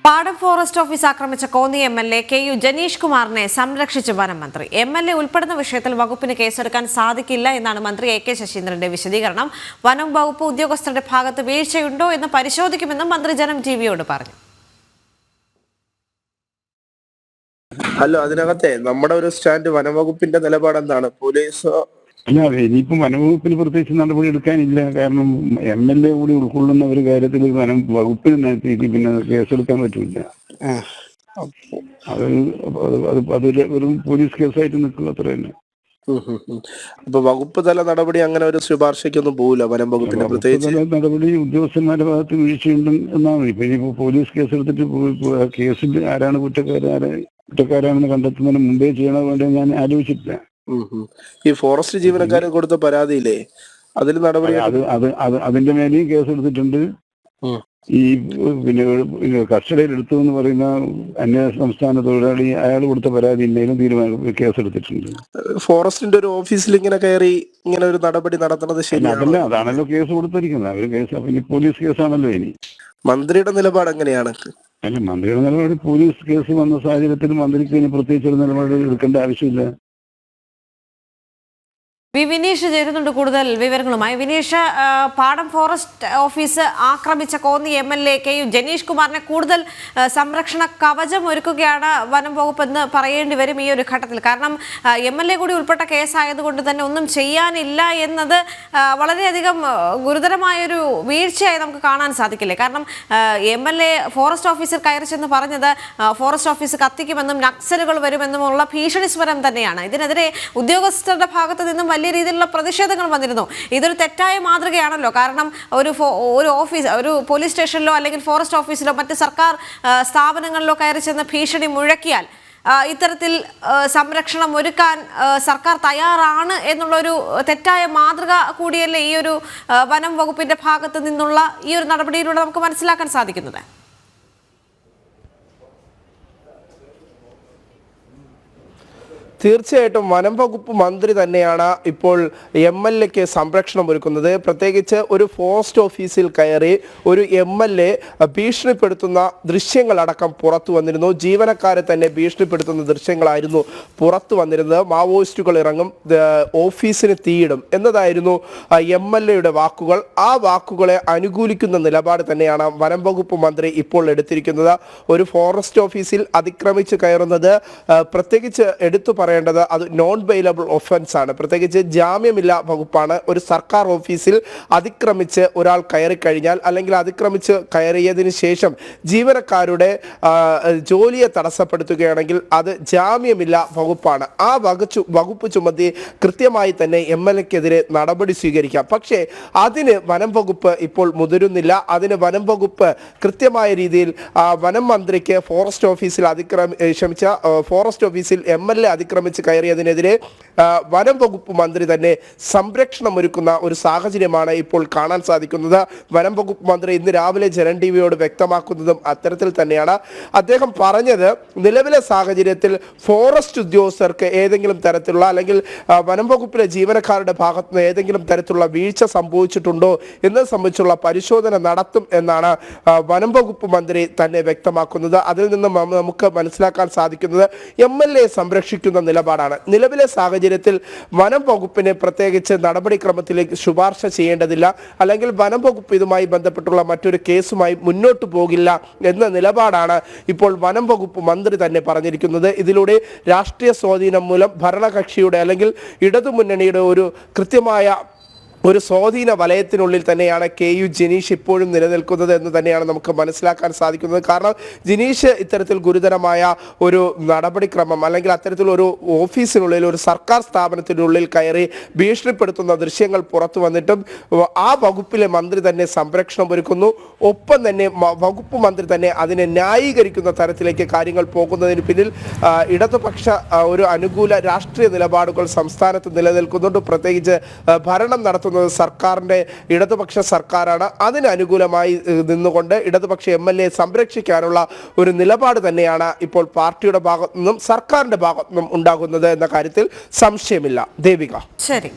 പാടം forest office ആക്രമിച്ച Konni MLA കെ.യു. Janeesh കുമാറിനെ സംരക്ഷിച്ച വനം മന്ത്രി. എംഎൽഎ ഉൾപ്പെടുന്ന വിഷയത്തിൽ വകുപ്പിന് കേസെടുക്കാൻ സാധിക്കില്ല എന്നാണ് മന്ത്രി എ.കെ. ശശീന്ദ്രന്റെ വിശദീകരണം. വനം വകുപ്പ് ഉദ്യോഗസ്ഥരുടെ ഭാഗത്ത് വീഴ്ചയുണ്ടോ എന്ന് പരിശോധിക്കുമെന്നും മന്ത്രി ജനം ടിവിയോട് പറഞ്ഞു. അല്ല, അതിനകത്തെ നമ്മുടെ ഒരു സ്റ്റാൻഡ് വനംവകുപ്പിന്റെ നിലപാട് എന്താണ്? പോലീസ് അല്ല, ഇനിയിപ്പം വനംവകുപ്പിന് പ്രത്യേകിച്ച് നടപടി എടുക്കാനില്ല. കാരണം എംഎൽഎ കൂടി ഉൾക്കൊള്ളുന്ന ഒരു കാര്യത്തിൽ വനം വകുപ്പിന് നടത്തിയിട്ട് പിന്നെ കേസെടുക്കാൻ പറ്റില്ല. അതൊരു ഒരു പോലീസ് കേസായിട്ട് നിൽക്കുക, അത്ര തന്നെ. അപ്പൊ വകുപ്പ് തല നടപടി അങ്ങനെ ഒരു ശുപാർശയ്ക്കൊന്നും പോകില്ല വനം വകുപ്പിന്റെ പ്രത്യേകിച്ച് നടപടി ഉദ്യോഗസ്ഥന്മാരുടെ ഭാഗത്ത് വീഴ്ചയുണ്ട് എന്നാണ്. ഇപ്പൊ ഇനിയിപ്പോ പോലീസ് കേസെടുത്തിട്ട് കേസിൽ ആരാണ് കുറ്റക്കാരാണെന്ന് കണ്ടെത്തുന്നതിന് മുമ്പേ ചെയ്യണത് വേണ്ടി ഞാൻ ആലോചിച്ചിട്ടില്ല. ഈ ഫോറസ്റ്റ് ജീവനക്കാരൻ കൊടുത്ത പരാതിയില്ലേ, അതിൽ നടപടി അതിന്റെ മേലെയും കേസെടുത്തിട്ടുണ്ട്. ഈ പിന്നെ കസ്റ്റഡിയിൽ എടുത്തു എന്ന് പറയുന്ന അന്യ സംസ്ഥാന തൊഴിലാളി, അയാൾ കൊടുത്ത പരാതി ഇന്നേലും കേസെടുത്തിട്ടുണ്ട്. ഫോറസ്റ്റിന്റെ ഒരു ഓഫീസിൽ ഇങ്ങനെ കയറി ഇങ്ങനെ ഒരു നടപടി നടത്തുന്നത് ശരിയല്ല. അതാണല്ലോ കേസ് കൊടുത്തിരിക്കുന്നത്. അവര് കേസ് പിന്നെ പോലീസ് കേസാണല്ലോ. ഇനി മന്ത്രിയുടെ നിലപാട് എങ്ങനെയാണ്? അല്ല, മന്ത്രിയുടെ നിലപാട് പോലീസ് കേസ് വന്ന സാഹചര്യത്തിൽ മന്ത്രിക്ക് ഇനി പ്രത്യേകിച്ചൊരു നിലപാട് എടുക്കേണ്ട ആവശ്യമില്ല. വിനീഷ് ചേരുന്നുണ്ട് കൂടുതൽ വിവരങ്ങളുമായി. വിനീഷ്, പാടം ഫോറസ്റ്റ് ഓഫീസ് ആക്രമിച്ച കോന്നി എംഎൽഎ കെ.യു. ജനീഷ് കുമാറിനെ കൂടുതൽ സംരക്ഷണ കവചം ഒരുക്കുകയാണ് വനം വകുപ്പ് എന്ന് പറയേണ്ടി വരും ഈ ഒരു ഘട്ടത്തിൽ. കാരണം എംഎൽഎ കൂടി ഉൾപ്പെട്ട കേസായതുകൊണ്ട് തന്നെ ഒന്നും ചെയ്യാനില്ല എന്നത് വളരെയധികം ഗുരുതരമായൊരു വീഴ്ചയായി നമുക്ക് കാണാൻ സാധിക്കില്ലേ? കാരണം എംഎൽഎ ഫോറസ്റ്റ് ഓഫീസിൽ കയറി ചെന്ന് പറഞ്ഞത് ഫോറസ്റ്റ് ഓഫീസ് കത്തിക്കുമെന്നും നക്സലുകൾ വരുമെന്നുമുള്ള ഭീഷണി സ്വരം തന്നെയാണ്. ഇതിനെതിരെ ഉദ്യോഗസ്ഥരുടെ ഭാഗത്ത് നിന്നും വലിയ രീതിയിലുള്ള പ്രതിഷേധങ്ങൾ വന്നിരുന്നു. ഇതൊരു തെറ്റായ മാതൃകയാണല്ലോ. കാരണം ഒരു പോലീസ് സ്റ്റേഷനിലോ അല്ലെങ്കിൽ ഫോറസ്റ്റ് ഓഫീസിലോ മറ്റ് സർക്കാർ സ്ഥാപനങ്ങളിലോ കയറി ചെന്ന് ഭീഷണി മുഴക്കിയാൽ ഇത്തരത്തിൽ സംരക്ഷണം ഒരുക്കാൻ സർക്കാർ തയ്യാറാണ് എന്നുള്ളൊരു തെറ്റായ മാതൃക കൂടിയല്ലേ ഈ ഒരു വനം വകുപ്പിന്റെ ഭാഗത്ത് നിന്നുള്ള ഈ ഒരു നടപടിയിലൂടെ നമുക്ക് മനസ്സിലാക്കാൻ സാധിക്കുന്നത്. തീർച്ചയായിട്ടും വനം വകുപ്പ് മന്ത്രി തന്നെയാണ് ഇപ്പോൾ എംഎൽഎക്ക് സംരക്ഷണം ഒരുക്കുന്നത്. പ്രത്യേകിച്ച് ഒരു ഫോറസ്റ്റ് ഓഫീസിൽ കയറി ഒരു എംഎൽഎ ഭീഷണിപ്പെടുത്തുന്ന ദൃശ്യങ്ങളടക്കം പുറത്തു വന്നിരുന്നു. ജീവനക്കാരെ തന്നെ ഭീഷണിപ്പെടുത്തുന്ന ദൃശ്യങ്ങളായിരുന്നു പുറത്തു വന്നിരുന്നത്. മാവോയിസ്റ്റുകൾ ഇറങ്ങും, ഓഫീസിന് തീയിടും എന്നതായിരുന്നു എംഎൽഎയുടെ വാക്കുകൾ. ആ വാക്കുകളെ അനുകൂലിക്കുന്ന നിലപാട് തന്നെയാണ് വനം വകുപ്പ് മന്ത്രി ഇപ്പോൾ എടുത്തിരിക്കുന്നത്. ഒരു ഫോറസ്റ്റ് ഓഫീസിൽ അതിക്രമിച്ച് കയറുന്നത് പ്രത്യേകിച്ച് എടുത്തു പറയേണ്ടത് അത് നോൺ ബെയിലബിൾ ഒഫൻസ് ആണ്. പ്രത്യേകിച്ച് ജാമ്യമില്ലാ വകുപ്പാണ്. ഒരു സർക്കാർ ഓഫീസിൽ അതിക്രമിച്ച് ഒരാൾ കയറി കഴിഞ്ഞാൽ അല്ലെങ്കിൽ അതിക്രമിച്ച് കയറിയതിനു ശേഷം ജീവനക്കാരുടെ ജോലിയെ തടസ്സപ്പെടുത്തുകയാണെങ്കിൽ അത് ജാമ്യമില്ലാ വകുപ്പാണ്. ആ വകുപ്പ് ചുമത്തി കൃത്യമായി തന്നെ എംഎൽഎക്കെതിരെ നടപടി സ്വീകരിക്കാം. പക്ഷേ അതിന് വനം വകുപ്പ് ഇപ്പോൾ മുതിരുന്നില്ല. അതിന് വനം വകുപ്പ് കൃത്യമായ രീതിയിൽ വനം മന്ത്രിക്ക് ഫോറസ്റ്റ് ഓഫീസിൽ എംഎൽഎ അതിക്രമിച്ച് കയറിയതിനെതിരെ വനം വകുപ്പ് മന്ത്രി തന്നെ സംരക്ഷണം ഒരുക്കുന്ന ഒരു സാഹചര്യമാണ് ഇപ്പോൾ കാണാൻ സാധിക്കുന്നത്. വനം വകുപ്പ് മന്ത്രി ഇന്ന് രാവിലെ ജനം ടിവിയോട് വ്യക്തമാക്കുന്നതും അത്തരത്തിൽ തന്നെയാണ്. അദ്ദേഹം പറഞ്ഞത് നിലവിലെ സാഹചര്യത്തിൽ ഫോറസ്റ്റ് ഉദ്യോഗസ്ഥർക്ക് ഏതെങ്കിലും തരത്തിലുള്ള അല്ലെങ്കിൽ വനം വകുപ്പിലെ ജീവനക്കാരുടെ ഭാഗത്തു നിന്ന് ഏതെങ്കിലും തരത്തിലുള്ള വീഴ്ച സംഭവിച്ചിട്ടുണ്ടോ എന്നത് സംബന്ധിച്ചുള്ള പരിശോധന നടത്തും എന്നാണ് വനം വകുപ്പ് മന്ത്രി തന്നെ വ്യക്തമാക്കുന്നത്. അതിൽ നിന്ന് നമുക്ക് മനസ്സിലാക്കാൻ സാധിക്കുന്നത് എംഎൽഎ സംരക്ഷിക്കുന്ന നിലപാടാണ്. നിലവിലെ സാഹചര്യത്തിൽ വനം വകുപ്പിന് പ്രത്യേകിച്ച് നടപടിക്രമത്തിലേക്ക് ശുപാർശ ചെയ്യേണ്ടതില്ല, അല്ലെങ്കിൽ വനം വകുപ്പ് ഇതുമായി ബന്ധപ്പെട്ടുള്ള മറ്റൊരു കേസുമായി മുന്നോട്ട് പോകില്ല എന്ന നിലപാടാണ് ഇപ്പോൾ വനം വകുപ്പ് മന്ത്രി തന്നെ പറഞ്ഞിരിക്കുന്നത്. ഇതിലൂടെ രാഷ്ട്രീയ സ്വാധീനം മൂലം ഭരണകക്ഷിയുടെ അല്ലെങ്കിൽ ഇടതുമുന്നണിയുടെ ഒരു കൃത്യമായ ഒരു സ്വാധീന വലയത്തിനുള്ളിൽ തന്നെയാണ് കെ.യു. ജനീഷ് ഇപ്പോഴും നിലനിൽക്കുന്നത് എന്ന് തന്നെയാണ് നമുക്ക് മനസ്സിലാക്കാൻ സാധിക്കുന്നത്. കാരണം ജനീഷ് ഇത്തരത്തിൽ ഗുരുതരമായ ഒരു നടപടിക്രമം അല്ലെങ്കിൽ അത്തരത്തിലൊരു ഓഫീസിനുള്ളിൽ ഒരു സർക്കാർ സ്ഥാപനത്തിനുള്ളിൽ കയറി ഭീഷണിപ്പെടുത്തുന്ന ദൃശ്യങ്ങൾ പുറത്തു വന്നിട്ടും ആ വകുപ്പിലെ മന്ത്രി തന്നെ സംരക്ഷണം ഒരുക്കുന്നു. ഒപ്പം തന്നെ വകുപ്പ് മന്ത്രി തന്നെ അതിനെ ന്യായീകരിക്കുന്ന തരത്തിലേക്ക് കാര്യങ്ങൾ പോകുന്നതിന് പിന്നിൽ ഇടതുപക്ഷ ഒരു അനുകൂല രാഷ്ട്രീയ നിലപാടുകൾ സംസ്ഥാനത്ത് നിലനിൽക്കുന്നുണ്ട്. പ്രത്യേകിച്ച് ഭരണം നടത്തുന്ന സർക്കാരിന്റെ ഇടതുപക്ഷ സർക്കാരാണ്. അതിന് അനുകൂലമായി നിന്നുകൊണ്ട് ഇടതുപക്ഷ എംഎൽഎ സംരക്ഷിക്കാനുള്ള ഒരു നിലപാട് തന്നെയാണ് ഇപ്പോൾ പാർട്ടിയുടെ ഭാഗത്തു നിന്നും സർക്കാരിന്റെ ഭാഗത്തു നിന്നും ഉണ്ടാകുന്നത് എന്ന കാര്യത്തിൽ സംശയമില്ല. ദേവിക. ശരി.